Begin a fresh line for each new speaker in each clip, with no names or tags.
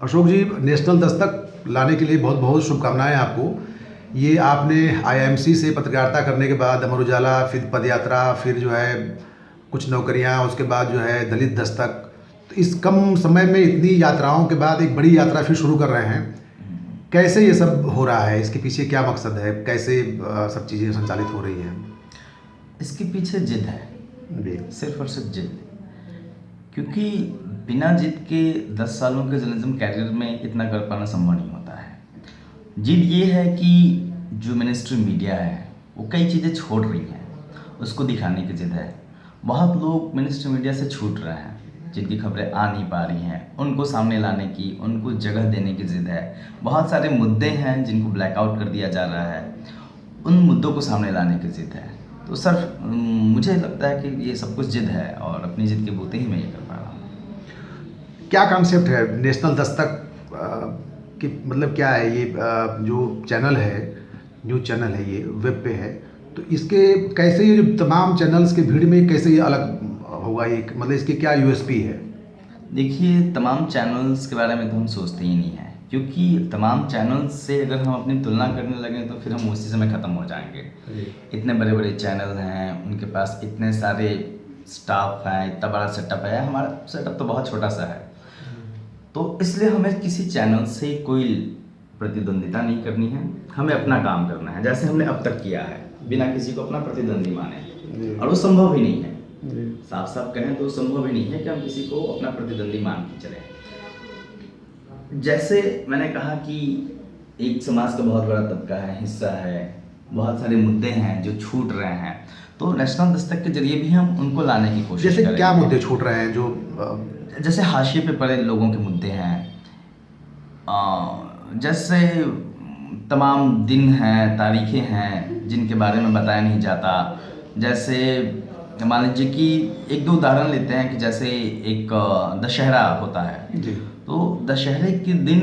अशोक जी, national Dastak लाने के लिए बहुत बहुत शुभकामनाएं आपको। ये आपने आईएमसी से पत्रकारिता करने के बाद अमर उजाला, फिर पदयात्रा, फिर जो है कुछ नौकरियां, उसके बाद जो है दलित दस्तक, तो इस कम समय में इतनी यात्राओं के बाद एक बड़ी यात्रा फिर शुरू कर रहे हैं। कैसे ये सब हो रहा है? इसके पीछे क्या मकसद है? कैसे सब चीज़ें संचालित हो रही हैं?
इसके पीछे जिद है,
जी।
सिर्फ और सिर्फ जिद। क्योंकि बिना जिद के 10 सालों के जर्नलिज्म कैरियर में इतना कर पाना संभव नहीं होता है। जिद ये है कि जो मिनिस्ट्री मीडिया है वो कई चीज़ें छोड़ रही हैं, उसको दिखाने की जिद है। बहुत लोग मिनिस्ट्री मीडिया से छूट रहे हैं, जिनकी खबरें आ नहीं पा रही हैं, उनको सामने लाने की, उनको जगह देने की जिद है। बहुत सारे मुद्दे हैं जिनको ब्लैकआउट कर दिया जा रहा है, उन मुद्दों को सामने लाने की जिद है। तो सर मुझे लगता है कि ये सब कुछ जिद है और अपनी जिद के बूते ही मैं ये कर पा रहा हूँ।
क्या कॉन्सेप्ट है नेशनल दस्तक कि मतलब क्या है ये जो चैनल है, न्यूज़ चैनल है, ये वेब पे है, तो इसके कैसे ये जो तमाम चैनल्स के भीड़ में कैसे ये अलग होगा? ये मतलब इसकी क्या यूएसपी है?
देखिए, तमाम चैनल्स के बारे में तो हम सोचते ही नहीं हैं, क्योंकि तमाम चैनल्स से अगर हम अपनी तुलना करने लगें तो फिर हम उसी समय ख़त्म हो जाएंगे। इतने बड़े बड़े चैनल हैं, उनके पास इतने सारे स्टाफ हैं, इतना बड़ा सेटअप है। हमारा सेटअप तो बहुत छोटा सा है, तो इसलिए हमें किसी चैनल से कोई प्रतिद्वंदिता नहीं करनी है। हमें अपना काम करना है, जैसे हमने अब तक किया है, बिना किसी को अपना प्रतिद्वंदी माने। और वो संभव ही नहीं है, साफ साफ कहें तो संभव ही नहीं है कि हम किसी को अपना प्रतिद्वंदी मान के चलें। जैसे मैंने कहा कि एक समाज का बहुत बड़ा तबका है, हिस्सा है, बहुत सारे मुद्दे हैं जो छूट रहे हैं, तो नेशनल दस्तक के जरिए भी हम उनको लाने की कोशिश करेंगे।
जैसे क्या मुद्दे छूट रहे हैं? जो
जैसे हाशिए पे पड़े लोगों के मुद्दे हैं, जैसे तमाम दिन हैं, तारीखें हैं जिनके बारे में बताया नहीं जाता। जैसे मान लीजिए कि एक दो उदाहरण लेते हैं कि जैसे एक दशहरा होता है
जी।
तो दशहरे के दिन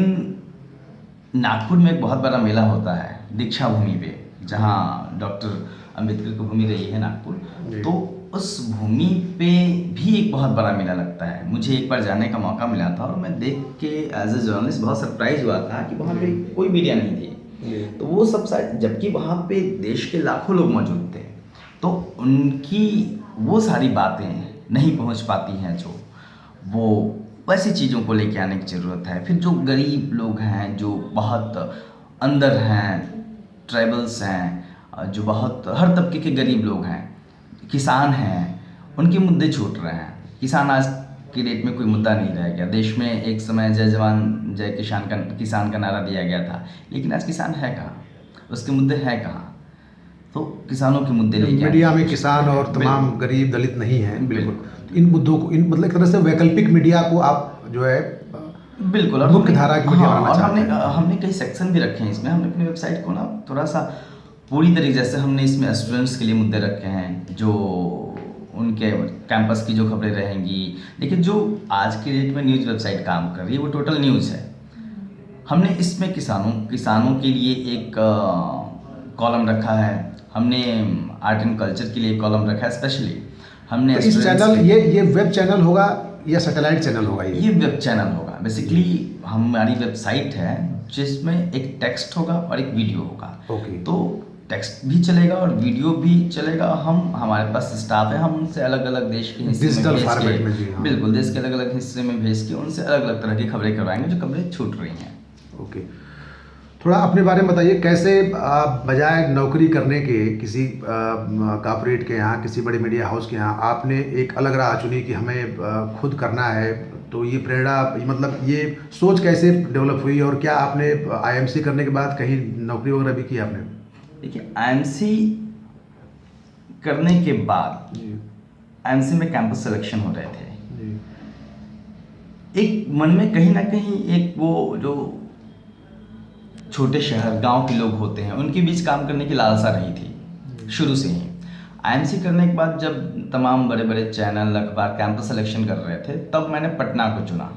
नागपुर में एक बहुत बड़ा मेला होता है दीक्षा भूमि पे, जहाँ डॉक्टर अंबेडकर की भूमि रही है नागपुर। तो उस भूमि पे भी एक बहुत बड़ा मेला लगता है। मुझे एक बार जाने का मौका मिला था और मैं देख के एज ए जर्नलिस्ट बहुत सरप्राइज हुआ था कि वहाँ पे कोई मीडिया नहीं थी। तो वो सब जबकि वहाँ पे देश के लाखों लोग मौजूद थे, तो उनकी वो सारी बातें नहीं पहुँच पाती हैं, जो वो वैसी चीज़ों को लेके आने की ज़रूरत है। फिर जो गरीब लोग हैं, जो बहुत अंदर हैं, ट्राइबल्स हैं, जो बहुत हर तबके के गरीब लोग हैं, किसान हैं, उनके मुद्दे छूट रहे हैं। किसान आज की डेट में कोई मुद्दा नहीं रह गया। देश में एक समय जय जवान जय किसान का नारा दिया गया था, लेकिन आज किसान है कहाँ, उसके मुद्दे हैं कहाँ? तो किसानों के मुद्दे लेके
मीडिया में किसान और तमाम गरीब दलित नहीं हैं। बिल्कुल इन मुद्दों को, इन मतलब एक तरह से वैकल्पिक मीडिया को आप जो है
बिल्कुल और
मुख्य धारा की मीडिया बनाना चाहते हैं।
हमने कई सेक्शन भी रखे हैं इसमें। हमने अपनी वेबसाइट को ना थोड़ा सा पूरी तरीके, जैसे हमने इसमें स्टूडेंट्स के लिए मुद्दे रखे हैं, जो उनके कैंपस की जो खबरें रहेंगी। देखिए, जो आज की डेट में न्यूज़ वेबसाइट काम कर रही है वो टोटल न्यूज़ है। हमने इसमें किसानों के लिए एक कॉलम रखा है, हमने आर्ट एंड कल्चर के लिए एक कॉलम रखा है स्पेशली। हमने
तो इस चैनल ये वेब चैनल होगा या सैटेलाइट चैनल होगा? ये
वेब चैनल होगा। बेसिकली हमारी वेबसाइट है जिसमें एक टेक्स्ट होगा और एक वीडियो होगा। तो टेक्स्ट भी चलेगा और वीडियो भी चलेगा। हमारे पास स्टाफ है, हम उनसे अलग अलग देश के हिस्से
डिजिटल
में
फॉर्मेट में जी, हाँ।
बिल्कुल, देश के अलग अलग हिस्से में भेज के उनसे अलग अलग तरह की खबरें करवाएंगे जो खबरें छूट रही हैं।
ओके, थोड़ा अपने बारे में बताइए। कैसे बजाय नौकरी करने के किसी कॉर्पोरेट के यहाँ, किसी बड़े मीडिया हाउस के यहाँ, आपने एक अलग राह चुनी कि हमें खुद करना है? तो ये प्रेरणा, मतलब ये सोच कैसे डेवलप हुई, और क्या आपने आईएमसी करने के बाद कहीं नौकरी वगैरह भी की आपने?
देखिए, आईएमसी करने के बाद आईएमसी में कैंपस सिलेक्शन हो रहे थे। एक मन में कहीं ना कहीं एक वो जो छोटे शहर गांव के लोग होते हैं उनके बीच काम करने की लालसा रही थी शुरू से ही। आईएमसी करने के बाद जब तमाम बड़े बड़े चैनल अखबार कैंपस सिलेक्शन कर रहे थे, तब मैंने पटना को चुना।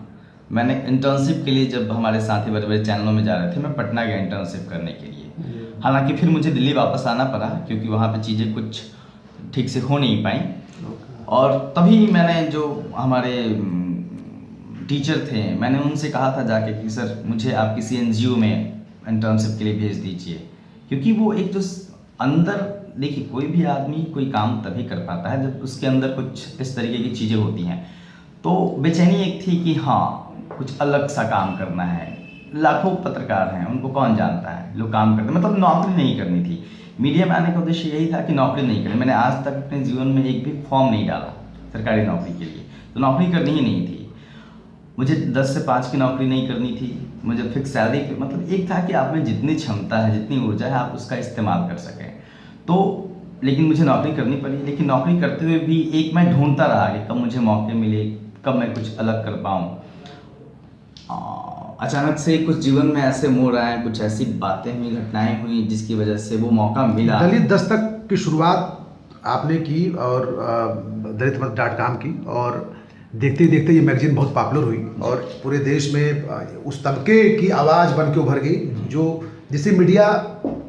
मैंने इंटर्नशिप के लिए, जब हमारे साथी बड़े बड़े चैनलों में जा रहे थे, मैं पटना गया इंटर्नशिप करने के लिए। हालांकि फिर मुझे दिल्ली वापस आना पड़ा क्योंकि वहाँ पे चीज़ें कुछ ठीक से हो नहीं पाई। और तभी मैंने जो हमारे टीचर थे, मैंने उनसे कहा था जाके कि सर मुझे आप किसी एनजीओ में इंटर्नशिप के लिए भेज दीजिए, क्योंकि वो एक जो अंदर, देखिए कोई भी आदमी कोई काम तभी कर पाता है जब उसके अंदर कुछ इस तरीके की चीज़ें होती हैं। तो बेचैनी एक थी कि हाँ कुछ अलग सा काम करना है। लाखों पत्रकार हैं, उनको कौन जानता है, लोग काम करते, मतलब नौकरी नहीं करनी थी। मीडिया में आने का उद्देश्य यही था कि नौकरी नहीं करनी। मैंने आज तक अपने जीवन में एक भी फॉर्म नहीं डाला सरकारी नौकरी के लिए, तो नौकरी करनी ही नहीं थी मुझे। 10 से 5 की नौकरी नहीं करनी थी मुझे, फिक्स सैलरी, मतलब एक था कि आप में जितनी क्षमता है, जितनी ऊर्जा है, आप उसका इस्तेमाल कर सकें। तो लेकिन मुझे नौकरी करनी पड़ी, लेकिन नौकरी करते हुए भी एक मैं ढूंढता रहा कि कब मुझे मौके मिले, कब मैं कुछ अलग कर पाऊँ। अचानक से कुछ जीवन में ऐसे मोड़ आए, कुछ ऐसी बातें हुई, घटनाएं हुई, जिसकी वजह से वो मौका मिला।
दलित दस्तक की शुरुआत आपने की और दलित.com की, और देखते ही देखते ये मैगजीन बहुत पॉपुलर हुई और पूरे देश में उस तबके की आवाज़ बन के उभर गई जो जिसे मीडिया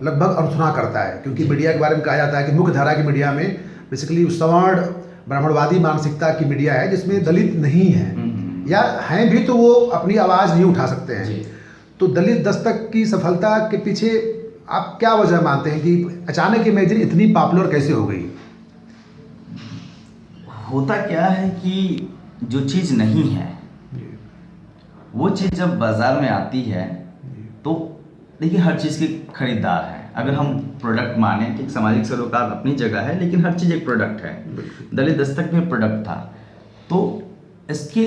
लगभग अनसुना करता है, क्योंकि मीडिया के बारे में कहा जाता है कि मुख्य धारा की मीडिया में बेसिकली सवर्ण ब्राह्मणवादी मानसिकता की मीडिया है, जिसमें दलित नहीं है, या हैं भी तो वो अपनी आवाज़ नहीं उठा सकते हैं। तो दलित दस्तक की सफलता के पीछे आप क्या वजह मानते हैं कि अचानक ये मैगजीन इतनी पॉपुलर कैसे हो गई?
होता क्या है कि जो चीज़ नहीं है वो चीज़ जब बाज़ार में आती है तो देखिए हर चीज़ के खरीदार हैं। अगर हम प्रोडक्ट माने, ठीक, सामाजिक सरोकार अपनी जगह है, लेकिन हर चीज़ एक प्रोडक्ट है। दलित दस्तक में प्रोडक्ट था, तो इसके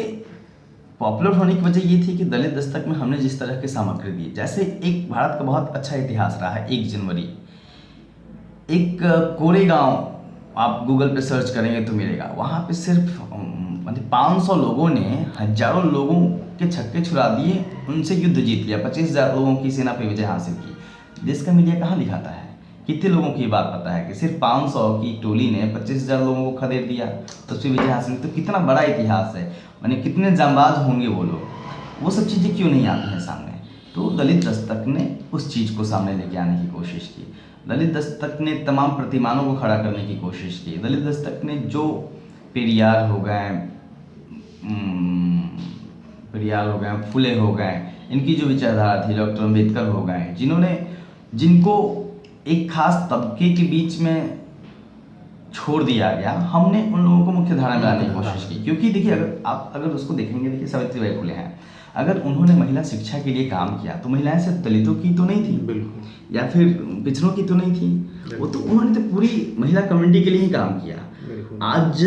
पॉपुलर होने की वजह ये थी कि दलित दस्तक में हमने जिस तरह की सामग्री दी, जैसे एक भारत का बहुत अच्छा इतिहास रहा है। 1 जनवरी, एक कोरेगांव, आप गूगल पे सर्च करेंगे तो मिलेगा, वहाँ पे सिर्फ मतलब 500 लोगों ने हजारों लोगों के छक्के छुड़ा दिए, उनसे युद्ध जीत लिया, 25,000 लोगों की सेना पे विजय हासिल की। देश का मीडिया कहाँ दिखाता है? कितने लोगों को ये बात पता है कि सिर्फ 500 की टोली ने 25,000 लोगों को खदेड़ दिया, तो उस पर विजय हासिल की? तो कितना बड़ा इतिहास है, यानी कितने जांबाज होंगे वो लोग, वो सब चीज़ें क्यों नहीं आती हैं सामने? तो दलित दस्तक ने उस चीज़ को सामने लेके आने की कोशिश की। दलित दस्तक ने तमाम प्रतिमानों को खड़ा करने की कोशिश की। दलित दस्तक ने जो पेरियार हो गए, फुले हो गए, इनकी जो विचारधारा थी, डॉक्टर अम्बेडकर हो गए, जिनको एक खास तबके के बीच में छोड़ दिया गया, हमने उन लोगों को मुख्य धारा में लाने की कोशिश की। क्योंकि देखिए अगर उसको देखेंगे, देखिए सावित्रीबाई फुले हैं, अगर उन्होंने महिला शिक्षा के लिए काम किया तो महिलाएं सिर्फ दलितों की तो नहीं थी, बिल्कुल, या फिर पिछड़ों की तो नहीं थी, वो तो उन्होंने तो पूरी महिला कम्युनिटी के लिए ही काम किया। आज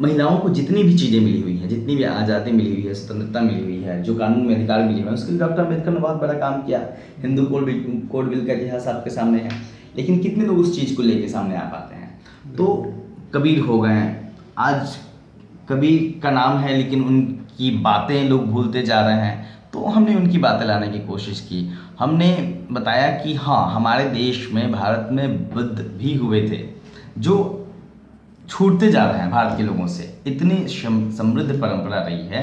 महिलाओं को जितनी भी चीज़ें मिली हुई हैं, जितनी भी आज़ादी मिली हुई है, स्वतंत्रता मिली हुई है, जो कानून में अधिकार मिले हुए हैं, उसके लिए डॉक्टर अम्बेडकर ने बहुत बड़ा काम किया। हिंदू कोड बिल का इतिहास आपके सामने है, लेकिन कितने लोग उस चीज़ को लेके सामने आ पाते हैं? तो कबीर हो गए, आज कबीर का नाम है लेकिन उनकी बातें लोग भूलते जा रहे हैं, तो हमने उनकी बातें लाने की कोशिश की। हमने बताया कि हाँ, हमारे देश में, भारत में बुद्ध भी हुए थे जो छूटते जा रहे हैं भारत के लोगों से। इतनी समृद्ध परंपरा रही है,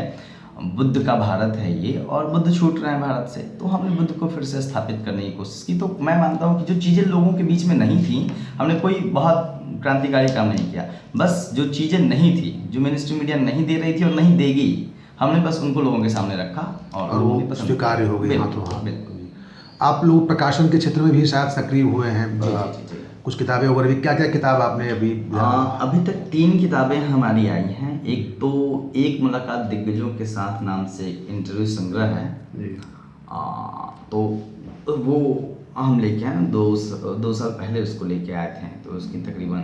बुद्ध का भारत है ये, और बुद्ध छूट रहे हैं भारत से, तो हमने बुद्ध को फिर से स्थापित करने की कोशिश की। तो मैं मानता हूँ कि जो चीज़ें लोगों के बीच में नहीं थी, हमने कोई बहुत क्रांतिकारी काम नहीं किया, बस जो चीज़ें नहीं थी, जो मेन स्ट्रीम मीडिया नहीं दे रही थी और नहीं देगी, हमने बस उनको लोगों के सामने रखा और
वो स्वीकार्य हो गई।
बिल्कुल।
आप लोग प्रकाशन के क्षेत्र में भी शायद सक्रिय हुए हैं, कुछ किताबें वगैरह भी, क्या क्या किताब आपने
अभी तक 3 किताबें हमारी आई हैं। एक तो एक मुलाकात दिग्गजों के साथ नाम से इंटरव्यू संग्रह है, तो वो हम लेके आए, 2 साल पहले उसको लेके आए थे, तो उसकी तकरीबन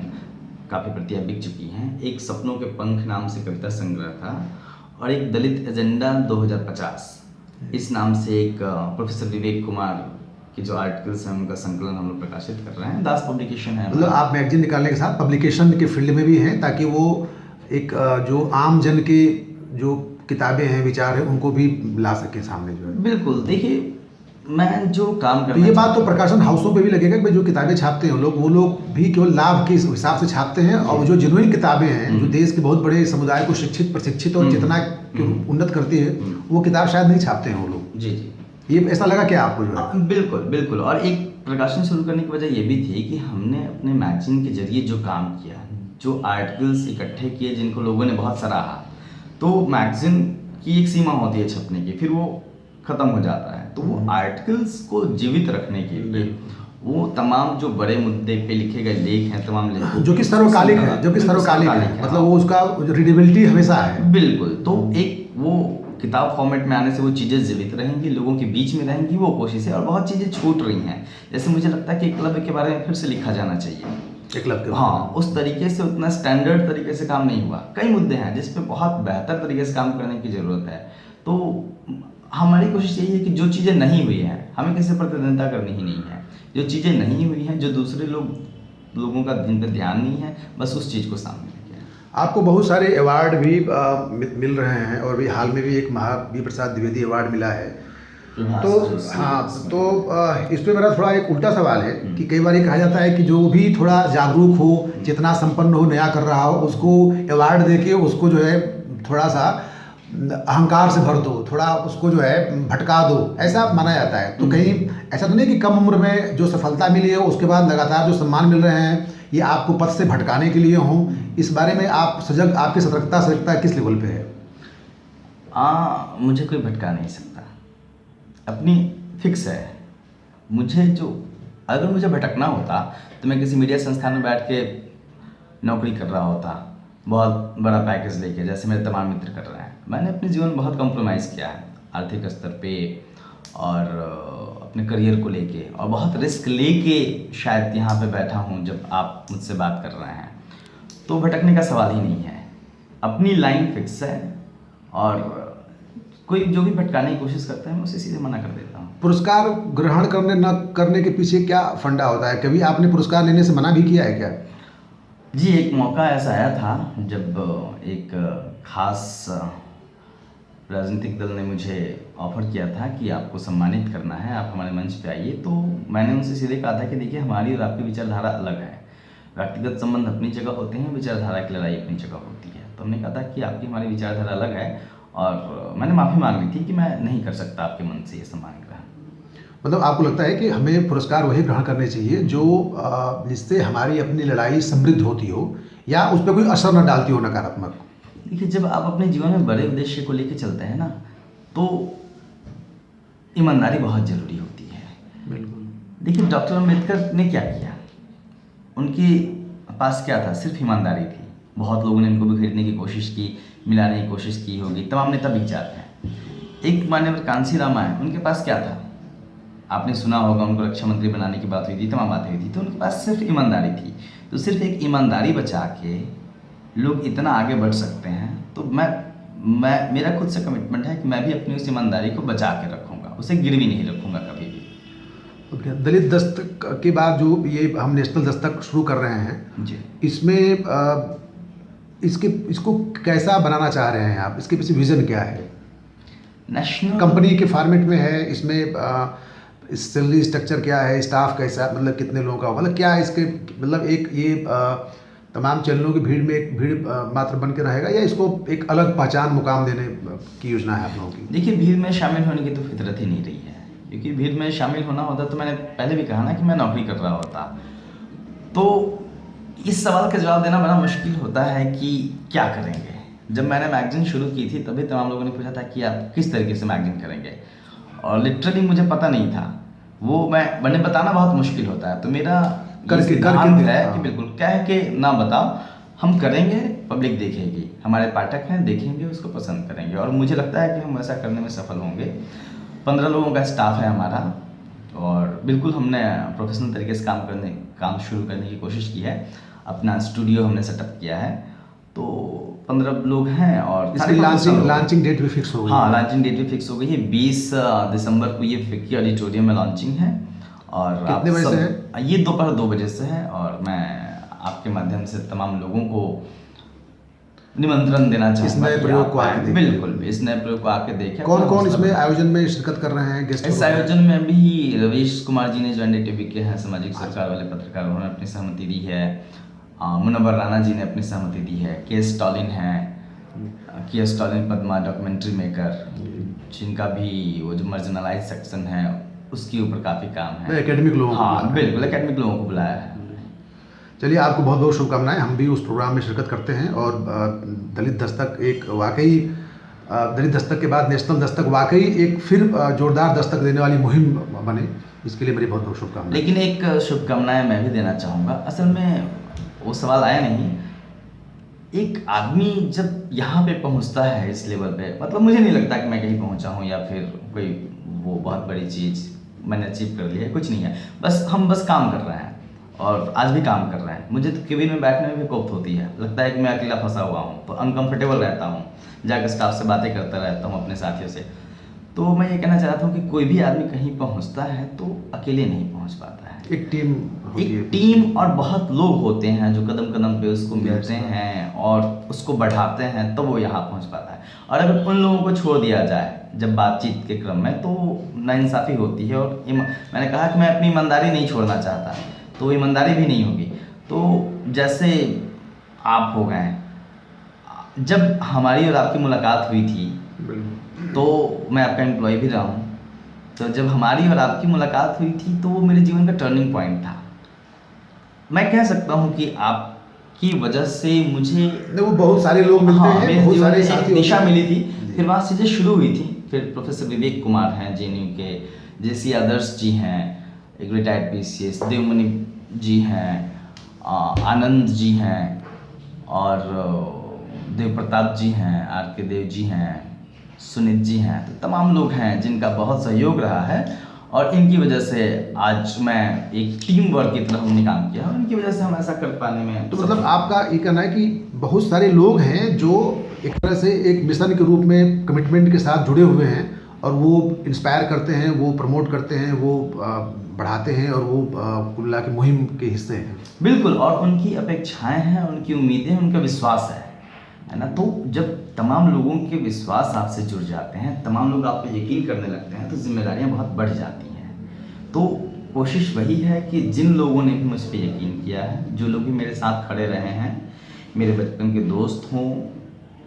काफ़ी प्रतियां बिक चुकी हैं। एक सपनों के पंख नाम से कविता संग्रह था, और एक दलित एजेंडा 2050 इस नाम से एक प्रोफेसर विवेक कुमार कि जो आर्टिकल्स हैं उनका संकलन हम लोग प्रकाशित कर रहे हैं। दास पब्लिकेशन है।
मतलब आप मैगजीन निकालने के साथ पब्लिकेशन के फील्ड में भी हैं, ताकि वो एक जो आम जन की जो किताबें हैं, विचार हैं, उनको भी ला सके सामने जो है।
बिल्कुल, देखिए मैं जो काम कर,
तो ये बात तो प्रकाशन हाउसों पे भी लगेगा कि जो किताबें छापते हैं लोग, वो लोग भी केवल लाभ के हिसाब से छापते हैं, और जो जेन्युइन किताबें हैं, जो देश के बहुत बड़े समुदाय को शिक्षित, प्रशिक्षित और चेतना उन्नत करती है, वो किताब शायद नहीं छापते हैं वो लोग।
जी जी,
ये ऐसा लगा क्या आपको जो है?
बिल्कुल बिल्कुल। और एक प्रकाशन शुरू करने की वजह ये भी थी कि हमने अपने मैगजीन के जरिए जो काम किया, जो आर्टिकल्स इकट्ठे किए, जिनको लोगों ने बहुत सराहा, तो मैगजीन की एक सीमा होती है छपने की, फिर वो ख़त्म हो जाता है। तो वो आर्टिकल्स को जीवित रखने के लिए वो तमाम जो बड़े मुद्दे पे लिखे गए लेख हैं, तमाम लेखों
जो कि सर्वकालिक है, जो कि सर्वकालिक है, मतलब वो उसका रीडेबिलिटी हमेशा है।
बिल्कुल। तो एक वो किताब फॉर्मेट में आने से वो चीज़ें जीवित रहेंगी, लोगों के बीच में रहेंगी, वो कोशिश है। और बहुत चीज़ें छूट रही हैं, जैसे मुझे लगता है कि एकलव्य के बारे में फिर से लिखा जाना चाहिए।
एकलव्य,
हाँ, उस तरीके से उतना स्टैंडर्ड तरीके से काम नहीं हुआ। कई मुद्दे हैं जिस पे बहुत बेहतर तरीके से काम करने की ज़रूरत है। तो हमारी कोशिश यही है कि जो चीज़ें नहीं हुई हैं, हमें किसी प्रतिद्वंदिता करनी ही नहीं है। जो चीज़ें नहीं हुई हैं, जो दूसरे लोगों का जिन पे ध्यान नहीं है, बस उस चीज़ को सामने लेके आए।
आपको बहुत सारे अवार्ड भी मिल रहे हैं, और भी हाल में भी एक महावीर प्रसाद द्विवेदी अवार्ड मिला है। तो हाँ, तो इस पे मेरा थोड़ा एक उल्टा सवाल है कि कई बार ये कहा जाता है कि जो भी थोड़ा जागरूक हो, जितना संपन्न हो, नया कर रहा हो, उसको अवार्ड देके उसको जो है थोड़ा सा अहंकार से भर दो, थोड़ा उसको जो है भटका दो, ऐसा माना जाता है। तो कहीं ऐसा तो नहीं कि कम उम्र में जो सफलता मिली है उसके बाद लगातार जो सम्मान मिल रहे हैं ये आपको पद से भटकाने के लिए हों? इस बारे में आप सजग, आपकी सतर्कता किस लेवल पे है?
मुझे कोई भटका नहीं सकता, अपनी फिक्स है। मुझे जो अगर मुझे भटकना होता तो मैं किसी मीडिया संस्थान में बैठ के नौकरी कर रहा होता, बहुत बड़ा पैकेज लेके, जैसे मेरे तमाम मित्र कर रहे हैं। मैंने अपने जीवन में बहुत कॉम्प्रोमाइज़ किया है आर्थिक स्तर पे और अपने करियर को लेके, और बहुत रिस्क लेके शायद यहाँ पे बैठा हूँ जब आप मुझसे बात कर रहे हैं। तो भटकने का सवाल ही नहीं है, अपनी लाइन फिक्स है। और कोई जो भी भटकाने की कोशिश करता है मैं उसे सीधे मना कर देता हूँ।
पुरस्कार ग्रहण करने न करने के पीछे क्या फंडा होता है? कभी आपने पुरस्कार लेने से मना भी किया है क्या?
जी, एक मौका ऐसा आया था जब एक खास राजनीतिक दल ने मुझे ऑफ़र किया था कि आपको सम्मानित करना है, आप हमारे मंच पे आइए। तो मैंने उनसे सीधे कहा था कि देखिए, हमारी और आपकी विचारधारा अलग है। व्यक्तिगत संबंध अपनी जगह होते हैं, विचारधारा की लड़ाई अपनी जगह होती है। तो हमने कहा था कि आपकी हमारी विचारधारा अलग है, और मैंने माफ़ी मांग ली थी कि मैं नहीं कर सकता आपके मन से ये सम्मान ग्रहण।
मतलब आपको लगता है कि हमें पुरस्कार वही ग्रहण करने चाहिए जो जिससे हमारी अपनी लड़ाई समृद्ध होती हो, या उस पर कोई असर न डालती हो नकारात्मक?
देखिए, जब आप अपने जीवन में बड़े उद्देश्य को लेकर चलते हैं ना, तो ईमानदारी बहुत ज़रूरी होती है।
बिल्कुल।
देखिए, डॉक्टर अम्बेडकर ने क्या किया, उनके पास क्या था? सिर्फ ईमानदारी थी। बहुत लोगों ने इनको भी खरीदने की कोशिश की, मिलाने की कोशिश की होगी, तमाम नेता बिक जाते हैं। एक मान्यवर कांसी रामा है, उनके पास क्या था? आपने सुना होगा, उनको रक्षा मंत्री बनाने की बात हुई थी, तमाम बातें हुई थी। तो उनके पास सिर्फ ईमानदारी थी। तो सिर्फ एक ईमानदारी बचा के लोग इतना आगे बढ़ सकते हैं। तो मैं मेरा खुद से कमिटमेंट है कि मैं भी अपनी उस ईमानदारी को बचा के रखूँगा, उसे गिरवी नहीं रखूँगा कभी भी।
ओके, दलित दस्तक के बाद जो ये हम नेशनल दस्तक शुरू कर रहे हैं
जी,
इसमें इसको कैसा बनाना चाह रहे हैं आप? इसके पीछे विज़न क्या है?
नेशनल
कंपनी के फॉर्मेट में है इसमें सैलरी स्ट्रक्चर क्या है, स्टाफ कैसा, मतलब कितने लोगों का, मतलब क्या इसके, मतलब एक ये तमाम चैनलों की भीड़ में एक भीड़ मात्र बन के रहेगा, या इसको एक अलग पहचान मुकाम देने की योजना है आप लोगों की?
देखिए, भीड़ में शामिल होने की तो फितरत ही नहीं रही है, क्योंकि भीड़ में शामिल होना होता तो मैंने पहले भी कहा ना कि मैं नौकरी कर रहा होता। तो इस सवाल का जवाब देना बड़ा मुश्किल होता है कि क्या करेंगे। जब मैंने मैगजीन शुरू की थी तभी तमाम लोगों ने पूछा था कि आप किस तरीके से मैगजीन करेंगे, और लिटरली मुझे पता नहीं था। वो मैंने बताना बहुत मुश्किल होता है। तो मेरा
करके
है कि बिल्कुल कह के ना बताओ, हम करेंगे, पब्लिक देखेगी, हमारे पाठक हैं, देखेंगे, उसको पसंद करेंगे, और मुझे लगता है कि हम ऐसा करने में सफल होंगे। 15 लोगों का स्टाफ है हमारा, और बिल्कुल हमने प्रोफेशनल तरीके से काम शुरू करने की कोशिश की है। अपना स्टूडियो हमने सेटअप किया है, तो 15 लोग हैं। और
इसकी लॉन्चिंग डेट भी फिक्स हो गई?
हाँ, लॉन्चिंग डेट भी फिक्स हो गई है। 20 दिसंबर को ये फिक्की ऑडिटोरियम में लॉन्चिंग है। और
कितने बजे से है?
ये दोपहर 2 बजे से है, और मैं आपके माध्यम से तमाम लोगों को निमंत्रण देना चाहूँगा
इस नए प्रयोग को आके देखें।
बिल्कुल, इस नए प्रयोग को आके देखें।
कौन इसमें आयोजन में शिरकत कर रहे हैं? गेस्ट
इस आयोजन में भी रवीश कुमार जी ने, जो एनडीटीवी के हैं, सामाजिक सरकार वाले पत्रकार, उन्होंने अपनी सहमति दी है। मुनव्वर राणा जी ने अपनी सहमति दी है। के स्टालिन हैं, के स्टालिन पद्मा डॉक्यूमेंट्री मेकर, जिनका भी वो जो मार्जिनलाइज सेक्शन है उसके ऊपर काफ़ी काम है।
एकेडमिक लोगों को?
हाँ बिल्कुल, एकेडमिक लोगों को बुलाया है।
चलिए, आपको बहुत बहुत शुभकामनाएं। हम भी उस प्रोग्राम में शिरकत करते हैं और दलित दस्तक एक वाकई दलित दस्तक के बाद नेशनल दस्तक वाकई एक फिर जोरदार दस्तक देने वाली मुहिम बने, इसके लिए मेरी बहुत बहुत शुभकामनाएं।
लेकिन एक शुभकामनाएं मैं भी देना चाहूँगा। असल में वो सवाल आया नहीं। एक आदमी जब यहाँ पे पहुँचता है इस लेवल पे, मतलब मुझे नहीं लगता कि मैं कहीं पहुँचा हूँ या फिर कोई वो बहुत बड़ी चीज़ मैंने अचीव कर लिया है, कुछ नहीं है। हम बस काम कर रहे हैं और आज भी काम कर रहे हैं। मुझे तो केबिन में बैठने में भी कोफ्त होती है, लगता है कि मैं अकेला फंसा हुआ हूँ, तो अनकंफर्टेबल रहता हूँ, जाकर स्टाफ से बातें करता रहता हूँ अपने साथियों से। तो मैं ये कहना चाहता हूँ कि कोई भी आदमी कहीं पहुँचता है तो अकेले नहीं पहुँच पाता है,
एक टीम होती है।
एक टीम और बहुत लोग होते हैं जो कदम कदम पे उसको मिलते हैं और उसको बढ़ाते हैं, तो वो यहाँ पहुँच पाता है। और अगर उन लोगों को छोड़ दिया जाए जब बातचीत के क्रम में, तो नाइंसाफ़ी होती है। और मैंने कहा कि मैं अपनी ईमानदारी नहीं छोड़ना चाहता, तो ईमानदारी भी नहीं होगी। तो जैसे आप हो गए, जब हमारी और आपकी मुलाकात हुई थी तो मैं आपका एम्प्लॉय भी रहा हूँ, तो जब हमारी और आपकी मुलाकात हुई थी तो वो मेरे जीवन का टर्निंग पॉइंट था। मैं कह सकता हूँ कि आपकी वजह से मुझे
वो बहुत सारे लोग मिलते हैं,
मेरे
बहुत
जीवन
सारे
में एक
साथी
दिशा
होते हैं।
मिली थी। फिर वहाँ चीज़ें शुरू हुई थी। फिर प्रोफेसर विवेक कुमार हैं जेएनयू के, जेसी आदर्श जी हैं, एक रिटायर्ड पीसीएस, देवमणि जी हैं, आनंद जी हैं, और देव प्रताप जी हैं, आर के देव जी हैं, सुनीत जी हैं। तो तमाम लोग हैं जिनका बहुत सहयोग रहा है और इनकी वजह से आज मैं एक टीम वर्क की तरह हमने काम किया और इनकी वजह से हम ऐसा कर पाने में।
तो मतलब आपका ये कहना है कि बहुत सारे लोग हैं जो एक तरह से एक मिशन के रूप में कमिटमेंट के साथ जुड़े हुए हैं और वो इंस्पायर करते हैं, वो प्रमोट करते हैं, वो बढ़ाते हैं और वो कुल मिला के मुहिम के हिस्से हैं।
बिल्कुल, और उनकी अपेक्षाएं हैं, उनकी उम्मीदें, उनका विश्वास है ना। तो जब तमाम लोगों के विश्वास आपसे जुड़ जाते हैं, तमाम लोग आप पे यकीन करने लगते हैं, तो जिम्मेदारियां बहुत बढ़ जाती हैं। तो कोशिश वही है कि जिन लोगों ने भी मुझ पर यकीन किया है, जो लोग भी मेरे साथ खड़े रहे हैं, मेरे बचपन के दोस्त हों,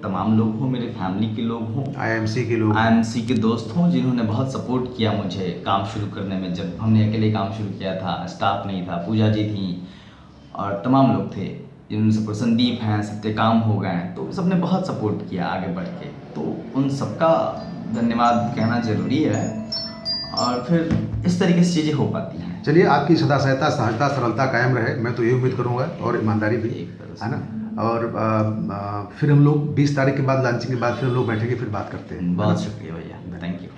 तमाम लोग हों, मेरे फैमिली के लोग हों, आईएमसी के दोस्त हों, जिन्होंने बहुत सपोर्ट किया मुझे काम शुरू करने में। जब हमने अकेले काम शुरू किया था, स्टाफ नहीं था, पूजा जी थी और तमाम लोग थे जिन्होंने सपोर्ट, संदीप हैं, सबके काम हो गए, तो सबने बहुत सपोर्ट किया आगे बढ़ के। तो उन सबका धन्यवाद कहना ज़रूरी है और फिर इस तरीके से चीज़ें हो पाती हैं।
चलिए, आपकी सदा सहजता, सरलता कायम रहे, मैं तो ये उम्मीद करूँगा, और ईमानदारी भी,
एक तरह से,
है ना। और फिर हम लोग 20 तारीख के बाद लॉन्चिंग के बाद फिर हम लोग बैठेंगे, फिर बात करते हैं।
बहुत शुक्रिया भैया, थैंक यू।